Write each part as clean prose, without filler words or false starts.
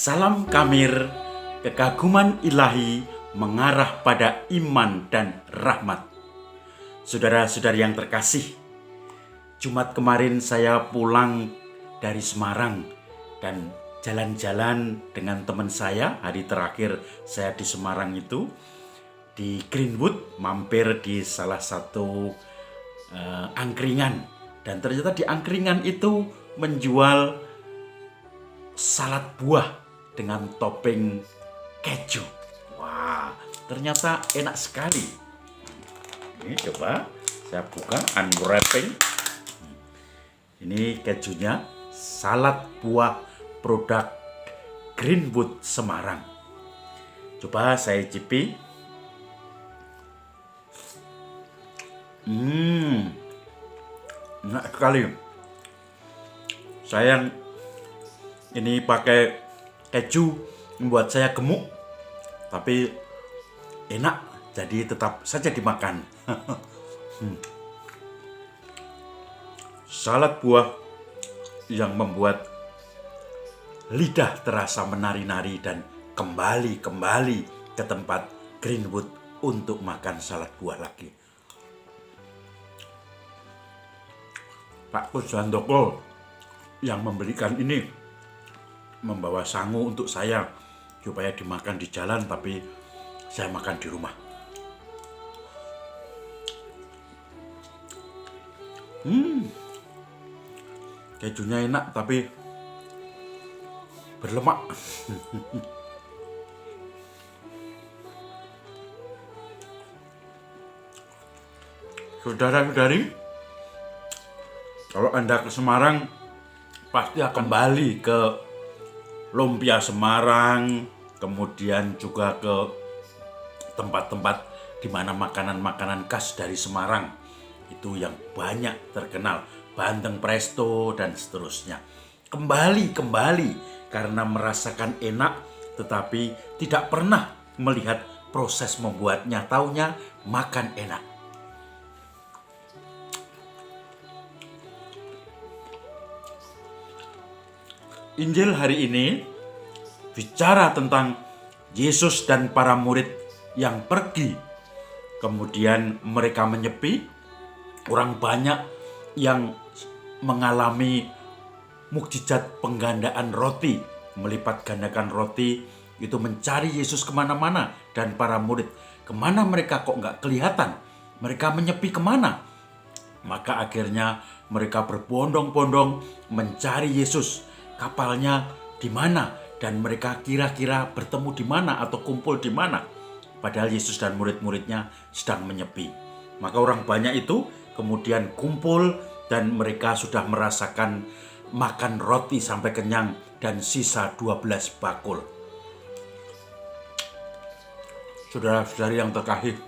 Salam Kamir, kekaguman ilahi mengarah pada iman dan rahmat. Saudara-saudari yang terkasih, Jumat kemarin saya pulang dari Semarang dan jalan-jalan dengan teman saya. Hari terakhir saya di Semarang itu di Greenwood, mampir di salah satu angkringan, dan ternyata di angkringan itu menjual salad buah dengan topping keju. Wah, ternyata enak sekali. Ini coba saya buka, unwrapping. Ini kejunya, salad buah produk Greenwood Semarang. Coba saya icipi. Enak sekali. Sayang ini pakai keju membuat saya gemuk, tapi enak, jadi tetap saja dimakan. Salad buah yang membuat lidah terasa menari-nari dan kembali ke tempat Greenwood untuk makan salad buah lagi. Pak Kusandoko yang memberikan ini membawa sangu untuk saya supaya dimakan di jalan, tapi saya makan di rumah. Kejunya enak tapi berlemak. Saudara-saudari, kalau Anda ke Semarang pasti akan kembali ke Lumpia Semarang, kemudian juga ke tempat-tempat di mana makanan-makanan khas dari Semarang itu yang banyak terkenal, bandeng presto dan seterusnya. Kembali karena merasakan enak, tetapi tidak pernah melihat proses membuatnya, taunya makan enak. Injil hari ini bicara tentang Yesus dan para murid yang pergi. Kemudian mereka menyepi, orang banyak yang mengalami mukjizat penggandaan roti, melipat gandakan roti, itu mencari Yesus kemana-mana. Dan para murid, kemana mereka kok nggak kelihatan? Mereka menyepi kemana? Maka akhirnya mereka berbondong-bondong mencari Yesus. Kapalnya di mana, dan mereka kira-kira bertemu di mana atau kumpul di mana. Padahal Yesus dan murid-muridnya sedang menyepi. Maka orang banyak itu kemudian kumpul dan mereka sudah merasakan makan roti sampai kenyang dan sisa 12 bakul. Saudara-saudari yang terkasih,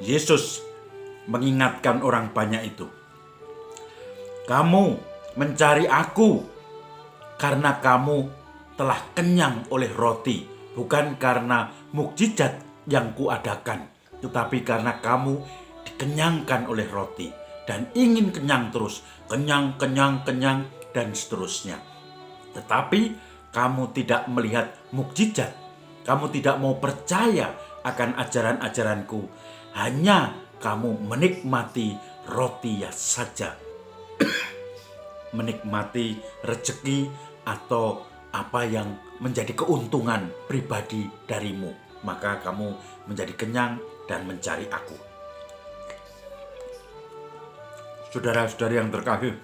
Yesus mengingatkan orang banyak itu, kamu mencari aku karena kamu telah kenyang oleh roti, bukan karena mukjizat yang kuadakan, tetapi karena kamu dikenyangkan oleh roti dan ingin kenyang terus, kenyang dan seterusnya. Tetapi kamu tidak melihat mukjizat, kamu tidak mau percaya akan ajaran-ajaranku, hanya kamu menikmati roti saja. Menikmati rezeki atau apa yang menjadi keuntungan pribadi darimu, maka kamu menjadi kenyang dan mencari aku. Saudara-saudari yang terkasih,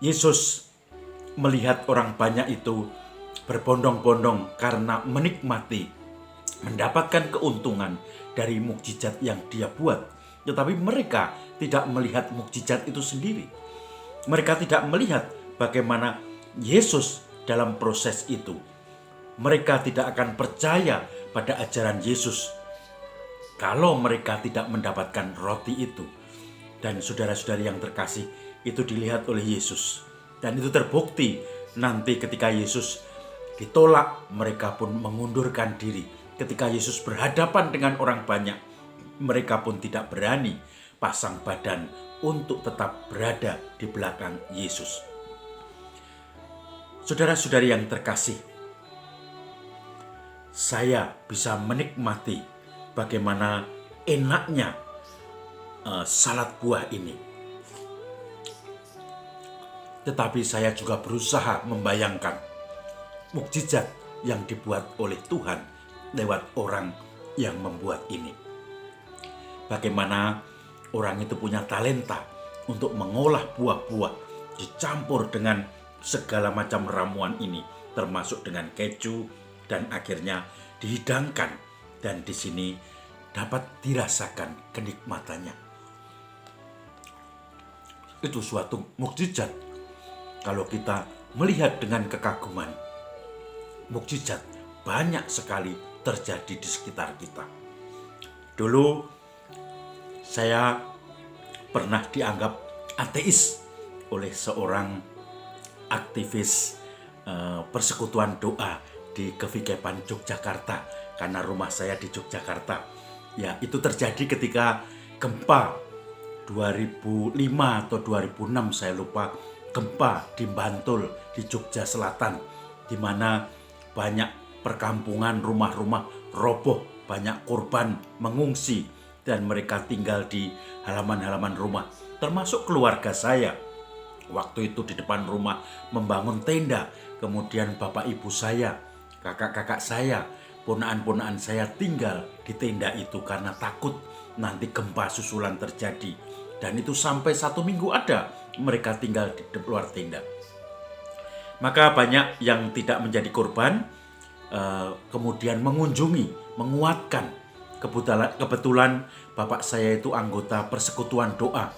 Yesus melihat orang banyak itu berbondong-bondong karena menikmati, mendapatkan keuntungan dari mukjizat yang dia buat. Tetapi mereka tidak melihat mukjizat itu sendiri. Mereka tidak melihat bagaimana Yesus dalam proses itu. Mereka tidak akan percaya pada ajaran Yesus kalau mereka tidak mendapatkan roti itu. Dan saudara-saudari yang terkasih, itu dilihat oleh Yesus. Dan itu terbukti nanti ketika Yesus ditolak, mereka pun mengundurkan diri. Ketika Yesus berhadapan dengan orang banyak, mereka pun tidak berani pasang badan untuk tetap berada di belakang Yesus. Saudara-saudari yang terkasih, saya bisa menikmati bagaimana enaknya salad buah ini. Tetapi saya juga berusaha membayangkan mukjizat yang dibuat oleh Tuhan lewat orang yang membuat ini. Bagaimana orang itu punya talenta untuk mengolah buah-buah dicampur dengan segala macam ramuan ini, termasuk dengan keju, dan akhirnya dihidangkan, dan di sini dapat dirasakan kenikmatannya. Itu suatu mukjizat. Kalau kita melihat dengan kekaguman, mukjizat banyak sekali terjadi di sekitar kita. Dulu saya pernah dianggap ateis oleh seorang aktivis persekutuan doa di Kevikepan Yogyakarta, karena rumah saya di Yogyakarta. Ya, itu terjadi ketika gempa 2005 atau 2006, saya lupa, gempa di Bantul di Jogja Selatan, di mana banyak perkampungan, rumah-rumah roboh, banyak korban mengungsi, dan mereka tinggal di halaman-halaman rumah, termasuk keluarga saya. Waktu itu di depan rumah membangun tenda, kemudian bapak ibu saya, kakak-kakak saya, ponaan-ponaan saya tinggal di tenda itu karena takut nanti gempa susulan terjadi. Dan itu sampai 1 minggu ada mereka tinggal di luar tenda. Maka banyak yang tidak menjadi korban, kemudian mengunjungi, menguatkan. Kebetulan bapak saya itu anggota persekutuan doa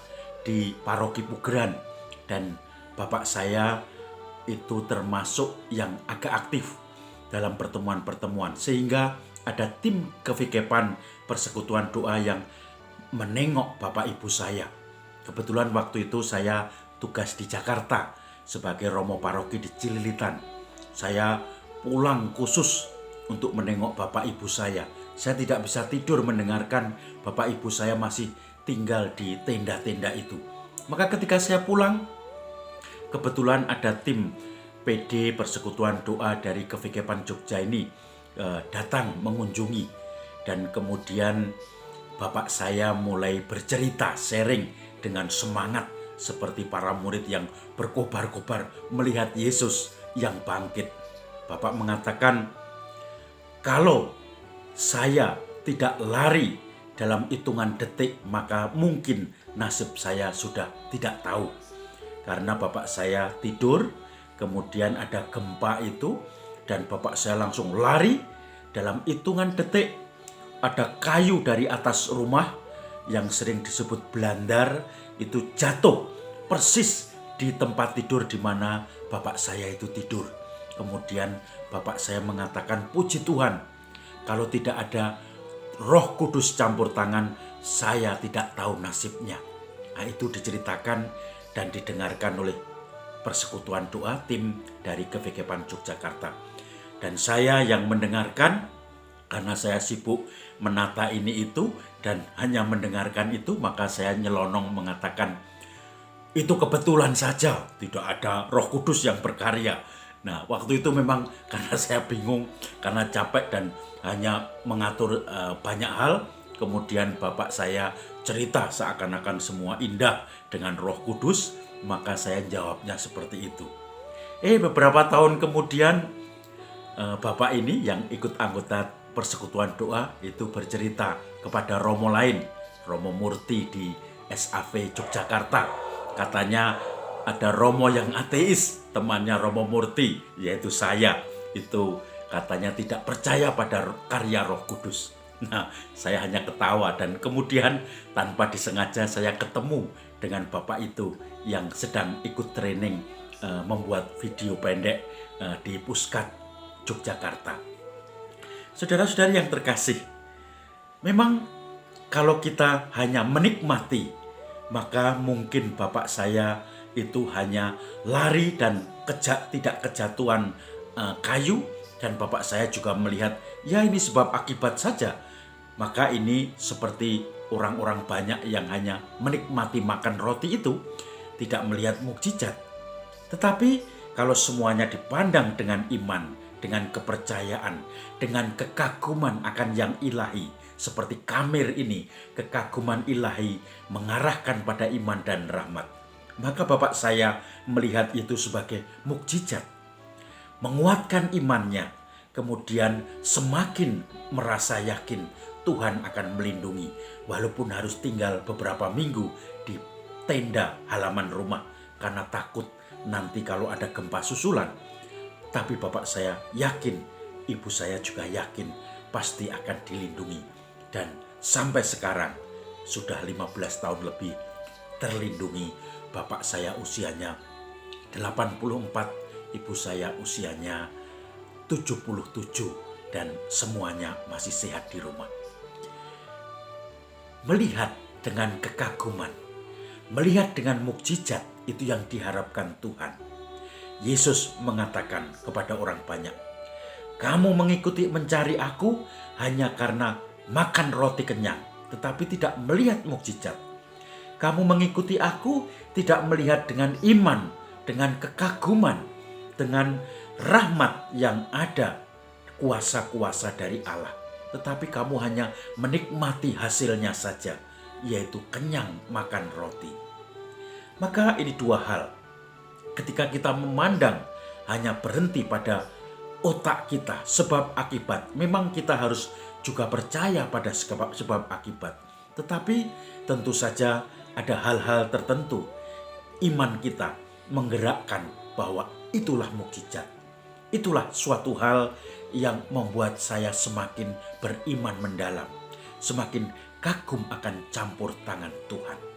di paroki Pugeran, dan bapak saya itu termasuk yang agak aktif dalam pertemuan-pertemuan, sehingga ada tim Kevikepan persekutuan doa yang menengok bapak ibu saya. Kebetulan waktu itu saya tugas di Jakarta sebagai romo paroki di Cililitan. Saya pulang khusus untuk menengok bapak ibu saya. Saya tidak bisa tidur mendengarkan bapak ibu saya masih tinggal di tenda-tenda itu. Maka ketika saya pulang, kebetulan ada tim PD Persekutuan Doa dari Kevikepan Jogja ini datang mengunjungi, dan kemudian bapak saya mulai bercerita, sharing dengan semangat seperti para murid yang berkobar-kobar melihat Yesus yang bangkit. Bapak mengatakan, kalau saya tidak lari dalam hitungan detik, maka mungkin nasib saya sudah tidak tahu. Karena bapak saya tidur, kemudian ada gempa itu, dan bapak saya langsung lari dalam hitungan detik. Ada kayu dari atas rumah yang sering disebut belandar itu jatuh persis di tempat tidur di mana bapak saya itu tidur. Kemudian bapak saya mengatakan, puji Tuhan, kalau tidak ada Roh Kudus campur tangan, saya tidak tahu nasibnya. Nah, itu diceritakan dan didengarkan oleh persekutuan doa tim dari Kevikepan Yogyakarta. Dan saya yang mendengarkan, karena saya sibuk menata ini itu dan hanya mendengarkan itu, maka saya nyelonong mengatakan, itu kebetulan saja, tidak ada Roh Kudus yang berkarya. Nah, waktu itu memang karena saya bingung, karena capek dan hanya mengatur banyak hal. Kemudian bapak saya cerita seakan-akan semua indah dengan Roh Kudus, maka saya jawabnya seperti itu. Beberapa tahun kemudian bapak ini yang ikut anggota persekutuan doa itu bercerita kepada romo lain, Romo Murti di SAV Yogyakarta. Katanya ada romo yang ateis, temannya Romo Murti, yaitu saya. Itu katanya tidak percaya pada karya Roh Kudus. Nah, saya hanya ketawa, dan kemudian tanpa disengaja saya ketemu dengan bapak itu yang sedang ikut training membuat video pendek di Puskat Yogyakarta. Saudara-saudari yang terkasih, memang kalau kita hanya menikmati, maka mungkin bapak saya itu hanya lari dan tidak kejatuhan kayu, dan bapak saya juga melihat, ya ini sebab akibat saja. Maka ini seperti orang-orang banyak yang hanya menikmati makan roti itu, tidak melihat mukjizat. Tetapi kalau semuanya dipandang dengan iman, dengan kepercayaan, dengan kekaguman akan yang ilahi, seperti Kamir ini, kekaguman ilahi mengarahkan pada iman dan rahmat, maka bapak saya melihat itu sebagai mukjizat, menguatkan imannya, kemudian semakin merasa yakin Tuhan akan melindungi, walaupun harus tinggal beberapa minggu di tenda halaman rumah karena takut nanti kalau ada gempa susulan. Tapi bapak saya yakin, ibu saya juga yakin pasti akan dilindungi. Dan sampai sekarang sudah 15 tahun lebih terlindungi. Bapak saya usianya 84, ibu saya usianya 77 dan semuanya masih sehat di rumah. Melihat dengan kekaguman, melihat dengan mukjizat itu yang diharapkan Tuhan. Yesus mengatakan kepada orang banyak, "Kamu mengikuti mencari aku hanya karena makan roti kenyang, tetapi tidak melihat mukjizat. Kamu mengikuti aku tidak melihat dengan iman, dengan kekaguman, dengan rahmat yang ada, kuasa-kuasa dari Allah. Tetapi kamu hanya menikmati hasilnya saja, yaitu kenyang makan roti." Maka ini dua hal. Ketika kita memandang hanya berhenti pada otak kita, sebab akibat, memang kita harus juga percaya pada sebab akibat. Tetapi tentu saja ada hal-hal tertentu, iman kita menggerakkan bahwa itulah mukjizat. Itulah suatu hal yang membuat saya semakin beriman mendalam, semakin kagum akan campur tangan Tuhan.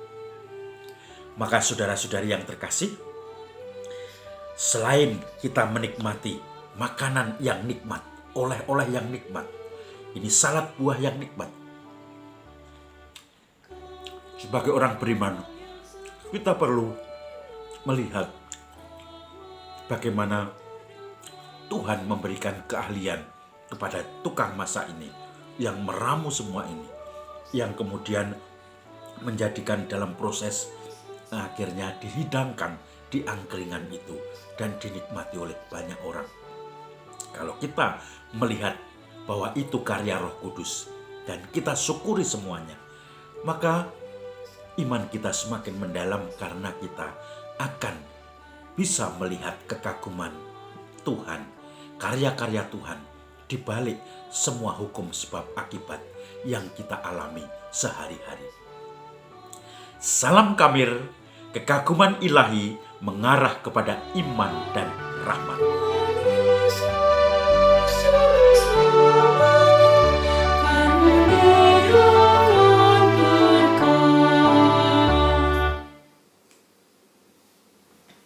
Maka saudara-saudari yang terkasih, selain kita menikmati makanan yang nikmat, oleh-oleh yang nikmat, ini salad buah yang nikmat. Sebagai orang beriman, kita perlu melihat bagaimana Tuhan memberikan keahlian kepada tukang masak ini yang meramu semua ini, yang kemudian menjadikan dalam proses akhirnya dihidangkan di angkringan itu dan dinikmati oleh banyak orang. Kalau kita melihat bahwa itu karya Roh Kudus dan kita syukuri semuanya, maka iman kita semakin mendalam karena kita akan bisa melihat kekaguman Tuhan, karya-karya Tuhan di balik semua hukum sebab akibat yang kita alami sehari-hari. Salam Kamir, kekaguman ilahi mengarah kepada iman dan rahmat.